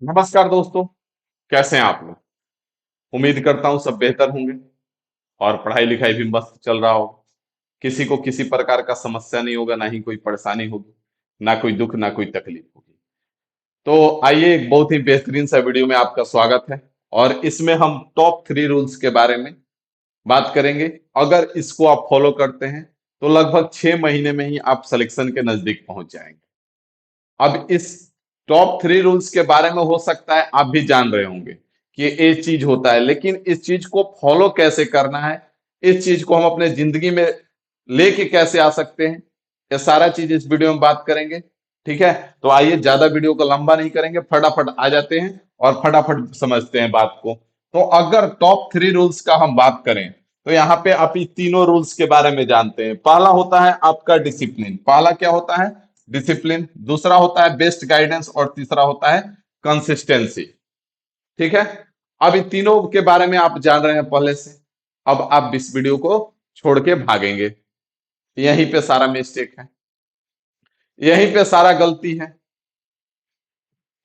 नमस्कार दोस्तों। कैसे हैं आप लोग? उम्मीद करता हूँ सब बेहतर होंगे और पढ़ाई लिखाई भी मस्त चल रहा हो। किसी को किसी प्रकार का समस्या नहीं होगा, ना ही कोई परेशानी होगी, ना कोई दुख, ना कोई तकलीफ होगी। तो आइए, एक बहुत ही बेहतरीन सा वीडियो में आपका स्वागत है। और इसमें हम टॉप 3 रूल्स के बारे में बात करेंगे। अगर इसको आप फॉलो करते हैं तो लगभग 6 महीने में ही आप सिलेक्शन के नजदीक पहुंच जाएंगे। अब इस टॉप 3 रूल्स के बारे में हो सकता है आप भी जान रहे होंगे कि ये चीज होता है, लेकिन इस चीज को फॉलो कैसे करना है, इस चीज को हम अपने जिंदगी में लेके कैसे आ सकते हैं, ये सारा चीज इस वीडियो में बात करेंगे। ठीक है, तो आइए, ज्यादा वीडियो को लंबा नहीं करेंगे, फटाफट आ जाते हैं और फटाफट समझते हैं बात को। तो अगर टॉप 3 रूल्स का हम बात करें तो यहाँ पे आप ये तीनों रूल्स के बारे में जानते हैं। पहला होता है आपका डिसिप्लिन। पहला क्या होता है? डिसिप्लिन। दूसरा होता है बेस्ट गाइडेंस और तीसरा होता है कंसिस्टेंसी। ठीक है, अब इन तीनों के बारे में आप जान रहे हैं पहले से। अब आप इस वीडियो को छोड़ के भागेंगे, यहीं पे सारा मिस्टेक है, यहीं पे सारा गलती है।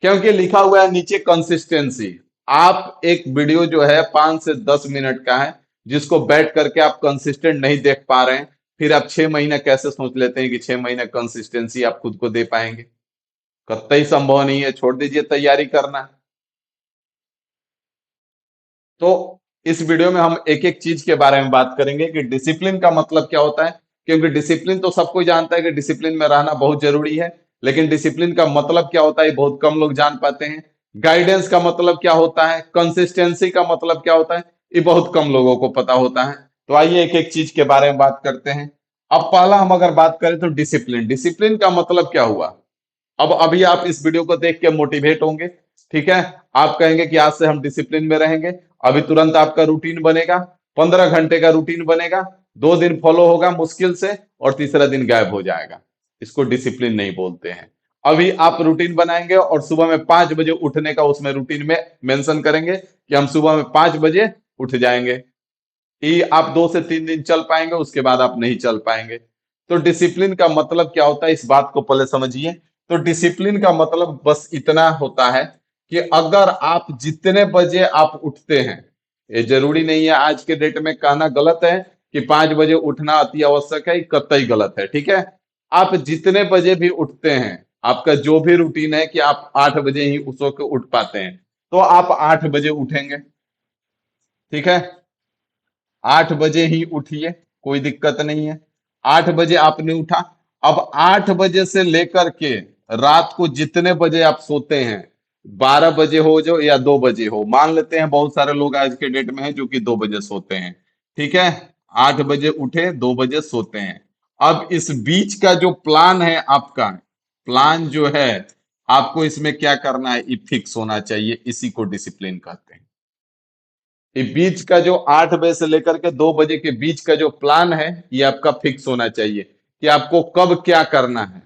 क्योंकि लिखा हुआ है नीचे कंसिस्टेंसी। आप एक वीडियो जो है 5 से 10 मिनट का है, जिसको बैठ करके आप कंसिस्टेंट नहीं देख पा रहे हैं, फिर आप 6 महीना कैसे सोच लेते हैं कि 6 महीना कंसिस्टेंसी आप खुद को दे पाएंगे? कतई संभव नहीं है, छोड़ दीजिए तैयारी करना। तो इस वीडियो में हम एक एक चीज के बारे में बात करेंगे कि डिसिप्लिन का मतलब क्या होता है। क्योंकि डिसिप्लिन तो सब कोई जानता है कि डिसिप्लिन में रहना बहुत जरूरी है, लेकिन डिसिप्लिन का मतलब क्या होता है ये बहुत कम लोग जान पाते हैं। गाइडेंस का मतलब क्या होता है, कंसिस्टेंसी का मतलब क्या होता है, ये बहुत कम लोगों को पता होता है। तो आइए एक एक चीज के बारे में बात करते हैं। अब पहला हम अगर बात करें तो डिसिप्लिन। डिसिप्लिन का मतलब क्या हुआ? अब अभी आप इस वीडियो को देख के मोटिवेट होंगे। ठीक है, आप कहेंगे कि आज से हम डिसिप्लिन में रहेंगे। अभी तुरंत आपका रूटीन बनेगा, 15 घंटे का रूटीन बनेगा, 2 दिन फॉलो होगा मुश्किल से, और तीसरा दिन गायब हो जाएगा। इसको डिसिप्लिन नहीं बोलते हैं। अभी आप रूटीन बनाएंगे और सुबह में 5 बजे उठने का उसमें रूटीन में मेंशन करेंगे कि हम सुबह में 5 बजे उठ जाएंगे। ये आप 2 से 3 दिन चल पाएंगे, उसके बाद आप नहीं चल पाएंगे। तो डिसिप्लिन का मतलब क्या होता है, इस बात को पहले समझिए। तो डिसिप्लिन का मतलब बस इतना होता है कि अगर आप जितने बजे आप उठते हैं, ये जरूरी नहीं है आज के डेट में कहना गलत है कि 5 बजे उठना अति आवश्यक है, ये कतई गलत है। ठीक है, आप जितने बजे भी उठते हैं, आपका जो भी रूटीन है कि आप 8 बजे ही सो के उठ पाते हैं, तो आप 8 बजे उठेंगे। ठीक है, 8 बजे ही उठिए, कोई दिक्कत नहीं है। 8 बजे आपने उठा। अब 8 बजे से लेकर के रात को जितने बजे आप सोते हैं, 12 बजे हो जो या 2 बजे हो, मान लेते हैं बहुत सारे लोग आज के डेट में हैं जो कि 2 बजे सोते हैं। ठीक है, 8 बजे उठे, 2 बजे सोते हैं। अब इस बीच का जो प्लान है आपका, प्लान जो है, आपको इसमें क्या करना है, ये फिक्स होना चाहिए। इसी को डिसिप्लिन कहते हैं। ये बीच का जो 8 बजे से लेकर के 2 बजे के बीच का जो प्लान है, ये आपका फिक्स होना चाहिए कि आपको कब क्या करना है।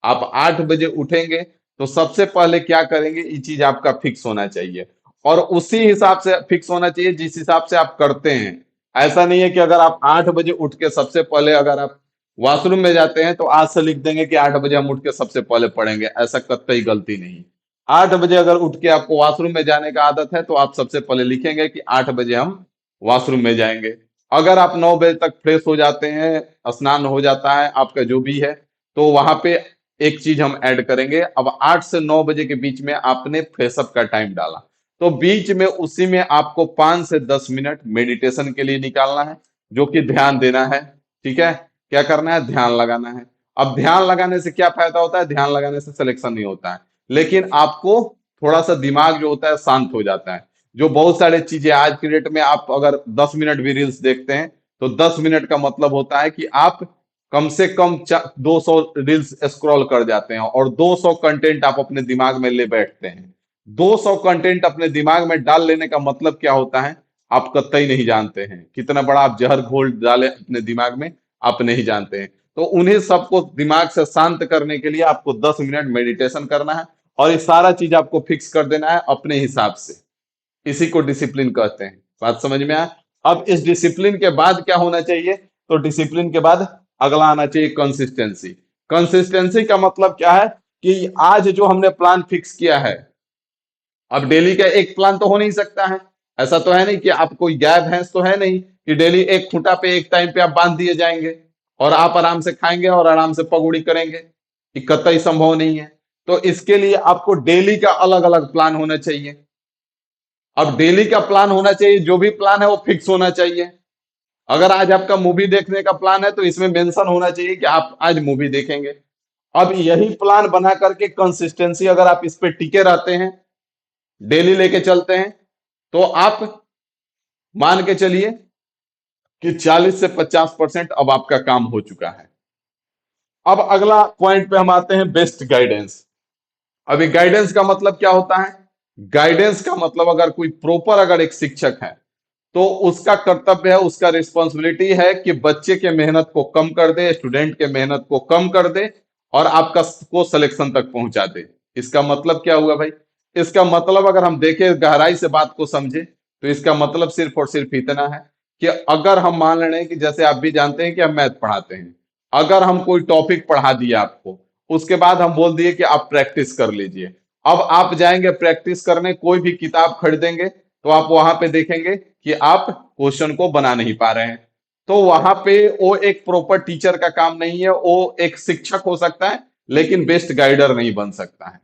आप 8 बजे उठेंगे तो सबसे पहले क्या करेंगे, ये चीज आपका फिक्स होना चाहिए। और उसी हिसाब से फिक्स होना चाहिए जिस हिसाब से आप करते हैं। ऐसा नहीं है कि अगर आप 8 बजे उठ के सबसे पहले अगर आप वॉशरूम में जाते हैं तो आज से लिख देंगे कि 8 बजे हम उठ के सबसे पहले पढ़ेंगे, ऐसा कतई गलती नहीं। 8 बजे अगर उठ के आपको वॉशरूम में जाने का आदत है तो आप सबसे पहले लिखेंगे कि 8 बजे हम वॉशरूम में जाएंगे। अगर आप 9 बजे तक फ्रेश हो जाते हैं, स्नान हो जाता है आपका जो भी है, तो वहां पे एक चीज हम ऐड करेंगे। अब 8 से 9 बजे के बीच में आपने फ्रेशअप का टाइम डाला, तो बीच में उसी में आपको 5 से 10 मिनट मेडिटेशन के लिए निकालना है, जो कि ध्यान देना है। ठीक है, क्या करना है, ध्यान लगाना है। अब ध्यान लगाने से क्या फायदा होता है? ध्यान लगाने से सिलेक्शन नहीं होता है, लेकिन आपको थोड़ा सा दिमाग जो होता है शांत हो जाता है। जो बहुत सारे चीजें आज की डेट में आप अगर 10 मिनट भी रील्स देखते हैं, तो 10 मिनट का मतलब होता है कि आप कम से कम 200 रील्स स्क्रॉल कर जाते हैं और 200 कंटेंट आप अपने दिमाग में ले बैठते हैं। 200 कंटेंट अपने दिमाग में डाल लेने का मतलब क्या होता है, आप कतई नहीं जानते हैं। कितना बड़ा आप जहर घोल डाले अपने दिमाग में, आप नहीं जानते हैं। तो उन्हें सबको दिमाग से शांत करने के लिए आपको 10 मिनट मेडिटेशन करना है, और ये सारा चीज आपको फिक्स कर देना है अपने हिसाब से। इसी को डिसिप्लिन कहते हैं। बात समझ में आया? अब इस डिसिप्लिन के बाद क्या होना चाहिए? तो डिसिप्लिन के बाद अगला आना चाहिए कंसिस्टेंसी। कंसिस्टेंसी का मतलब क्या है कि आज जो हमने प्लान फिक्स किया है, अब डेली का एक प्लान तो हो नहीं सकता है। ऐसा तो है नहीं कि आप कोई गाय भैंस तो है नहीं कि डेली एक खूंटा पे एक टाइम पे आप बांध दिए जाएंगे और आप आराम से खाएंगे और आराम से पगुड़ी करेंगे। ये कतई संभव नहीं है। तो इसके लिए आपको डेली का अलग अलग प्लान होना चाहिए। अब डेली का प्लान होना चाहिए, जो भी प्लान है वो फिक्स होना चाहिए। अगर आज आपका मूवी देखने का प्लान है तो इसमें मेंशन होना चाहिए कि आप आज मूवी देखेंगे। अब यही प्लान बना करके कंसिस्टेंसी अगर आप इस पे टिके रहते हैं, डेली लेके चलते हैं, तो आप मान के चलिए कि 40 से 50% अब आपका काम हो चुका है। अब अगला पॉइंट पे हम आते हैं, बेस्ट गाइडेंस। अभी गाइडेंस का मतलब क्या होता है? गाइडेंस का मतलब अगर कोई प्रॉपर अगर एक शिक्षक है तो उसका कर्तव्य है, उसका रिस्पॉन्सिबिलिटी है कि बच्चे के मेहनत को कम कर दे, स्टूडेंट के मेहनत को कम कर दे और आपका को सिलेक्शन तक पहुंचा दे। इसका मतलब क्या हुआ भाई? इसका मतलब अगर हम देखें गहराई से बात को समझे तो इसका मतलब सिर्फ और सिर्फ इतना है कि अगर हम मान रहे हैं कि जैसे आप भी जानते हैं कि हम मैथ पढ़ाते हैं, अगर हम कोई टॉपिक पढ़ा दिए आपको, उसके बाद हम बोल दिए कि आप प्रैक्टिस कर लीजिए। अब आप जाएंगे प्रैक्टिस करने, कोई भी किताब खरीदेंगे तो आप वहां पे देखेंगे कि आप क्वेश्चन को बना नहीं पा रहे हैं। तो वहां पे वो एक प्रॉपर टीचर का काम नहीं है, वो एक शिक्षक हो सकता है लेकिन बेस्ट गाइडर नहीं बन सकता है।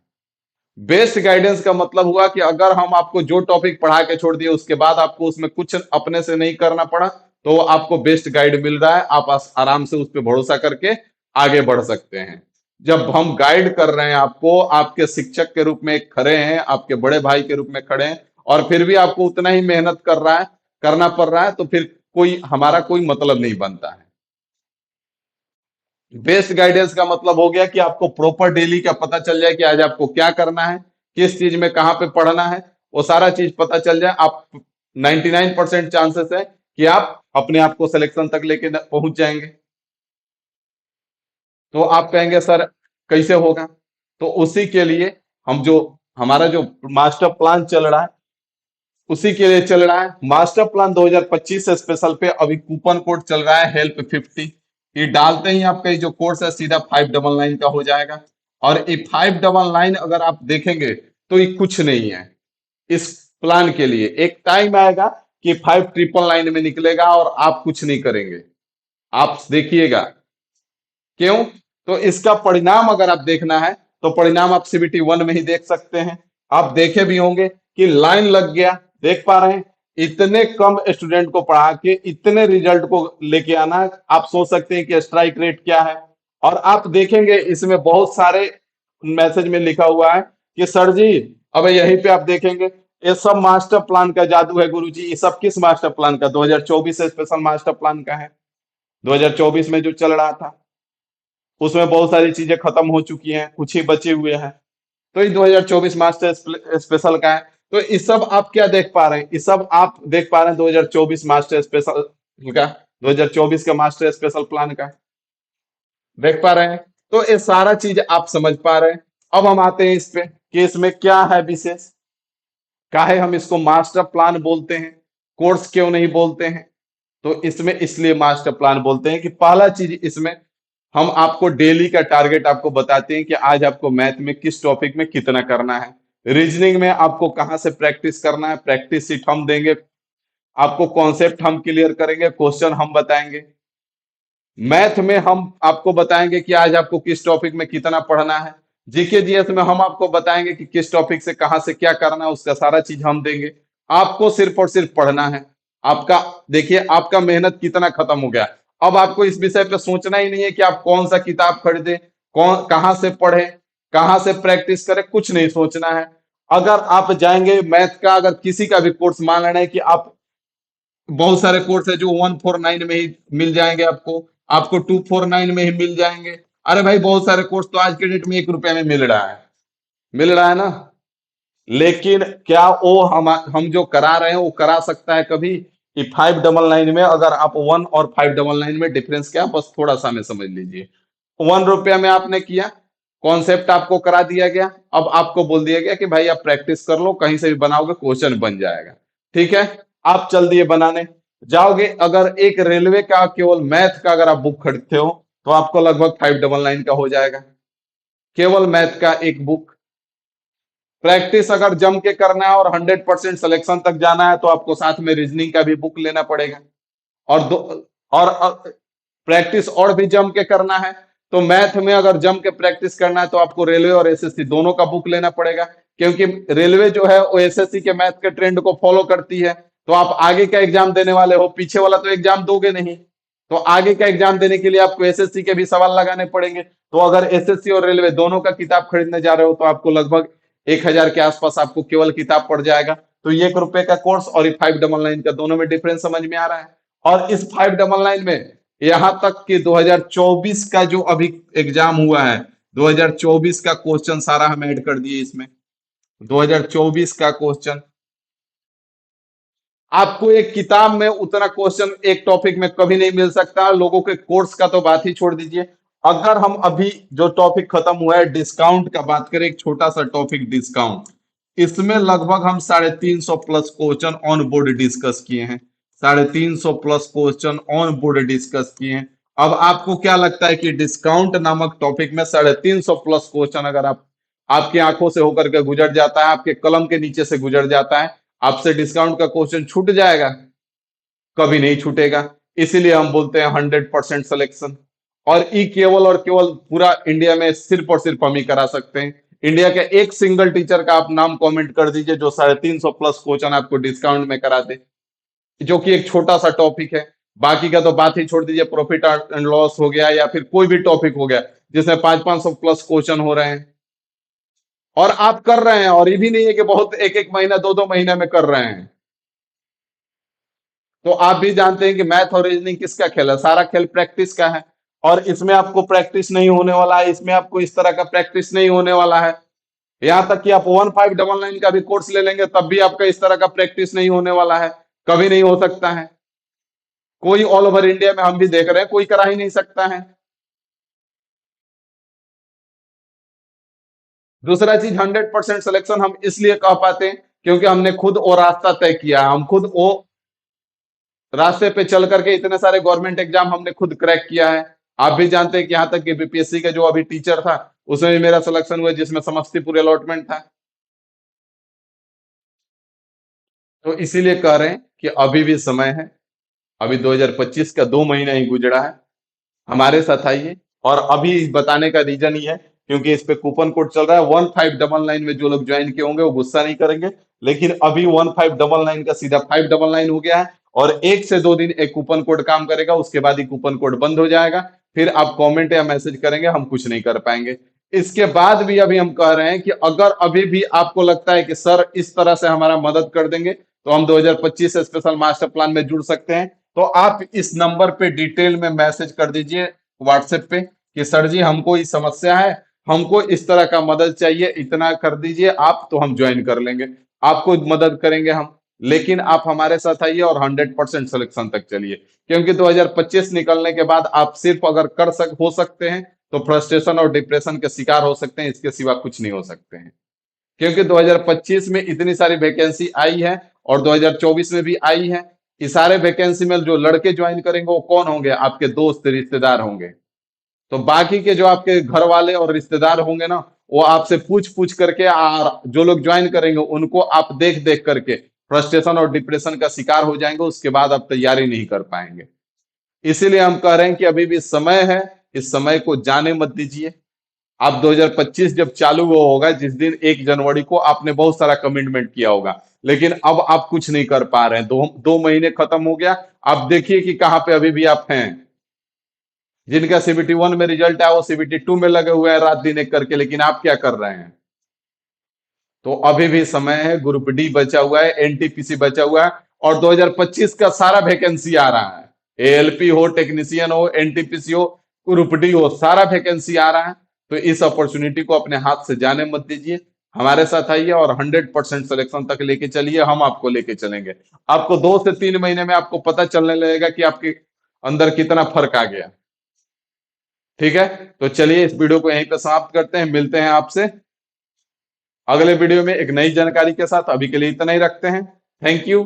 बेस्ट गाइडेंस का मतलब हुआ कि अगर हम आपको जो टॉपिक पढ़ा के छोड़ दिए उसके बाद आपको उसमें कुछ अपने से नहीं करना पड़ा, तो आपको बेस्ट गाइड मिल रहा है, आप आराम से उस पर भरोसा करके आगे बढ़ सकते हैं। जब हम गाइड कर रहे हैं आपको, आपके शिक्षक के रूप में खड़े हैं, आपके बड़े भाई के रूप में खड़े हैं, और फिर भी आपको उतना ही मेहनत करना पड़ रहा है, तो फिर कोई हमारा कोई मतलब नहीं बनता है। बेस्ट गाइडेंस का मतलब हो गया कि आपको प्रॉपर डेली का पता चल जाए कि आज आपको क्या करना है, किस चीज में कहां पे पढ़ना है, वो सारा चीज पता चल जाए। आप 99% चांसेस है कि आप अपने आप को सिलेक्शन तक लेके पहुंच जाएंगे। तो आप कहेंगे सर कैसे होगा? तो उसी के लिए हम जो हमारा जो मास्टर प्लान चल रहा है, उसी के लिए चल रहा है। मास्टर प्लान 2025 स्पेशल पे अभी कूपन कोड चल रहा है HELP50। ये डालते ही आपका ये जो कोर्स है सीधा 599 का हो जाएगा। और ये 599 अगर आप देखेंगे तो ये कुछ नहीं है। इस प्लान के लिए एक टाइम आएगा कि 5999 में निकलेगा और आप कुछ नहीं करेंगे। आप देखिएगा क्यों? तो इसका परिणाम अगर आप देखना है तो परिणाम आप CBT 1 में ही देख सकते हैं। आप देखे भी होंगे कि लाइन लग गया, देख पा रहे हैं? इतने कम स्टूडेंट को पढ़ा के इतने रिजल्ट को लेके आना, आप सोच सकते हैं कि स्ट्राइक रेट क्या है। और आप देखेंगे इसमें बहुत सारे मैसेज में लिखा हुआ है कि सर जी, अब यहीं पे आप देखेंगे ये सब मास्टर प्लान का जादू है गुरुजी। ये सब किस मास्टर प्लान का? 2024 स्पेशल मास्टर प्लान का है। 2024 में जो चल रहा था उसमें बहुत सारी चीजें खत्म हो चुकी हैं, कुछ ही बचे हुए हैं। तो ये 2024 मास्टर स्पेशल का है। तो ये सब आप क्या देख पा रहे हैं? ये सब आप देख पा रहे हैं 2024 मास्टर स्पेशल का, 2024 का मास्टर स्पेशल प्लान का देख पा रहे हैं। तो ये सारा चीज आप समझ पा रहे हैं। अब हम आते हैं इस पे कि इसमें क्या है विशेष, काहे हम इसको मास्टर प्लान बोलते हैं, कोर्स क्यों नहीं बोलते हैं? तो इसमें इसलिए मास्टर प्लान बोलते हैं कि पहला चीज इसमें हम आपको डेली का टारगेट आपको बताते हैं कि आज आपको मैथ में किस टॉपिक में कितना करना है, रीजनिंग में आपको कहां से प्रैक्टिस करना है, प्रैक्टिस सीट हम देंगे आपको, कॉन्सेप्ट हम क्लियर करेंगे, क्वेश्चन हम बताएंगे। मैथ में हम आपको बताएंगे कि आज आपको किस टॉपिक में कितना पढ़ना है। जीके जीएस में हम आपको बताएंगे कि किस टॉपिक से कहां से क्या करना है, उसका सारा चीज हम देंगे। आपको सिर्फ और सिर्फ पढ़ना है। आपका देखिए आपका मेहनत कितना खत्म हो गया। अब आपको इस विषय पे सोचना ही नहीं है कि आप कौन सा किताब खरीदे, कौन कहां से पढ़े, कहां से प्रैक्टिस करें, कुछ नहीं सोचना है। अगर आप जाएंगे मैथ का, अगर किसी का भी कोर्स मान लेना है कि आप, बहुत सारे कोर्स है जो 149 में ही मिल जाएंगे आपको, आपको 249 में ही मिल जाएंगे। अरे भाई बहुत सारे कोर्स तो आज के डेट में 1 रुपए में मिल रहा है ना। लेकिन क्या वो हम जो करा रहे हैं वो करा सकता है कभी? कि 599 में अगर आप 1 और 599 में डिफरेंस क्या है, बस थोड़ा सा में समझ लीजिए। 1 रुपया में आपने किया, कॉन्सेप्ट आपको करा दिया गया, अब आपको बोल दिया गया कि भाई आप प्रैक्टिस कर लो, कहीं से भी बनाओगे क्वेश्चन बन जाएगा। ठीक है, आप चल दिए बनाने, जाओगे अगर एक रेलवे का केवल मैथ का अगर आप बुक खरीदते हो तो आपको लगभग 599 का हो जाएगा, केवल मैथ का एक बुक। प्रैक्टिस अगर जम के करना है और 100% सिलेक्शन तक जाना है तो आपको साथ में रीजनिंग का भी बुक लेना पड़ेगा। और दो और प्रैक्टिस और भी जम के करना है तो मैथ में अगर जम के प्रैक्टिस करना है तो आपको रेलवे और एसएससी दोनों का बुक लेना पड़ेगा, क्योंकि रेलवे जो है वो एसएससी के मैथ के ट्रेंड को फॉलो करती है। तो आप आगे का एग्जाम देने वाले हो, पीछे वाला तो एग्जाम दोगे नहीं। तो आगे का एग्जाम देने के लिए आपको एसएससी के भी सवाल लगाने पड़ेंगे। तो अगर एसएससी और रेलवे दोनों का किताब खरीदने जा रहे हो तो आपको लगभग 1,000 के आसपास आपको केवल किताब पड़ जाएगा। तो ये 1 रुपए का कोर्स और 599 का, दोनों में डिफरेंस समझ में आ रहा है। और इस 599 में यहां तक कि 2024 का जो अभी एग्जाम हुआ है, 2024 का क्वेश्चन सारा हम ऐड कर दिए इसमें। 2024 का क्वेश्चन आपको एक किताब में उतना क्वेश्चन एक टॉपिक में कभी नहीं मिल सकता। लोगों के कोर्स का तो बात ही छोड़ दीजिए। अगर हम अभी जो टॉपिक खत्म हुआ है डिस्काउंट का बात करें, एक छोटा सा टॉपिक डिस्काउंट, इसमें लगभग हम 350 plus question on board discuss किए हैं। 350 plus question on board discuss किए हैं। अब आपको क्या लगता है कि डिस्काउंट नामक टॉपिक में 350 प्लस क्वेश्चन अगर आप आपकी आंखों से होकर के गुजर जाता है, आपके कलम के नीचे से गुजर जाता है, आपसे डिस्काउंट का क्वेश्चन छूट जाएगा? कभी नहीं छूटेगा। इसीलिए हम बोलते हैं 100% सिलेक्शन। और ई केवल और केवल पूरा इंडिया में सिर्फ और सिर्फ हम ही करा सकते हैं। इंडिया के एक सिंगल टीचर का आप नाम कमेंट कर दीजिए जो 350 प्लस क्वेश्चन आपको डिस्काउंट में करा दे, जो कि एक छोटा सा टॉपिक है। बाकी का तो बात ही छोड़ दीजिए, प्रॉफिट एंड लॉस हो गया या फिर कोई भी टॉपिक हो गया जिसमें 500-500 प्लस क्वेश्चन हो रहे हैं और आप कर रहे हैं। और ये भी नहीं है कि बहुत एक एक महीना 2-2 महीने में कर रहे हैं। तो आप भी जानते हैं कि मैथ और रीजनिंग किसका खेल है? सारा खेल प्रैक्टिस का है। और इसमें आपको प्रैक्टिस नहीं होने वाला है, इसमें आपको इस तरह का प्रैक्टिस नहीं होने वाला है। यहां तक कि आप 1599 का भी कोर्स ले लेंगे तब भी आपका इस तरह का प्रैक्टिस नहीं होने वाला है, कभी नहीं हो सकता है। कोई ऑल ओवर इंडिया में हम भी देख रहे हैं कोई करा ही नहीं सकता है। दूसरा चीज, 100% सिलेक्शन हम इसलिए कह पाते हैं क्योंकि हमने खुद वो रास्ता तय किया है। हम खुद वो रास्ते पे चल करके इतने सारे गवर्नमेंट एग्जाम हमने खुद क्रैक किया है। आप भी जानते हैं कि यहाँ तक कि बीपीएससी का जो अभी टीचर था उसमें भी मेरा सिलेक्शन हुआ जिसमें समस्तीपुर अलॉटमेंट था। तो इसीलिए कह रहे हैं कि अभी भी समय है। अभी 2025 का 2 महीना ही गुजरा है, हमारे साथ आइए। और अभी बताने का रीजन ही है क्योंकि इस पे कूपन कोड चल रहा है। 1599 में जो लोग ज्वाइन किए होंगे वो गुस्सा नहीं करेंगे, लेकिन अभी 1599 का सीधा 599 हो गया है। और 1 से 2 दिन एक कूपन कोड काम करेगा, उसके बाद ही कूपन कोड बंद हो जाएगा। फिर आप कमेंट या मैसेज करेंगे, हम कुछ नहीं कर पाएंगे। इसके बाद भी अभी हम कह रहे हैं कि अगर अभी भी आपको लगता है कि सर इस तरह से हमारा मदद कर देंगे तो हम 2025 स्पेशल मास्टर प्लान में जुड़ सकते हैं, तो आप इस नंबर पे डिटेल में मैसेज कर दीजिए व्हाट्सएप पे कि सर जी हमको ये समस्या है, हमको इस तरह का मदद चाहिए, इतना कर दीजिए आप, तो हम ज्वाइन कर लेंगे, आपको मदद करेंगे हम। लेकिन आप हमारे साथ आइए और 100% सिलेक्शन तक चलिए, क्योंकि 2025 निकलने के बाद आप सिर्फ अगर हो सकते हैं तो फ्रस्ट्रेशन और डिप्रेशन के शिकार हो सकते हैं, इसके सिवा कुछ नहीं हो सकते हैं। क्योंकि 2025 में इतनी सारी वैकेंसी आई है और 2024 में भी आई है। इस सारे वैकेंसी में जो लड़के ज्वाइन करेंगे वो कौन होंगे? आपके दोस्त रिश्तेदार होंगे। तो बाकी के जो आपके घर वाले और रिश्तेदार होंगे ना, वो आपसे पूछ पूछ करके, और जो लोग ज्वाइन करेंगे उनको आप देख देख करके फ्रस्ट्रेशन और डिप्रेशन का शिकार हो जाएंगे, उसके बाद आप तैयारी नहीं कर पाएंगे। इसीलिए हम कह रहे हैं कि अभी भी समय है, इस समय को जाने मत दीजिए। आप 2025 जब चालू वो होगा, जिस दिन 1 जनवरी को आपने बहुत सारा कमिटमेंट किया होगा, लेकिन अब आप कुछ नहीं कर पा रहे हैं। 2 महीने खत्म हो गया, आप देखिए कि कहां पे अभी भी आप हैं। जिनका सीबीटी 1 में रिजल्ट आया वो सीबीटी 2 में लगे हुए हैं रात दिन एक करके, लेकिन आप क्या कर रहे हैं? तो अभी भी समय है। ग्रुप डी बचा हुआ है, एनटीपीसी बचा हुआ है, और 2025 का सारा वैकेंसी आ रहा है। एएलपी हो, टेक्नीशियन हो, एनटीपीसी हो, ग्रुप डी हो, सारा वैकेंसी आ रहा है। तो इस अपॉर्चुनिटी को अपने हाथ से जाने मत दीजिए, हमारे साथ आइए और 100% सिलेक्शन तक लेके चलिए। हम आपको लेके चलेंगे। आपको 2 से 3 महीने में आपको पता चलने लगेगा कि आपके अंदर कितना फर्क आ गया। ठीक है, तो चलिए इस वीडियो को यहीं पे समाप्त करते हैं। मिलते हैं आपसे अगले वीडियो में एक नई जानकारी के साथ। अभी के लिए इतना ही रखते हैं। Thank you.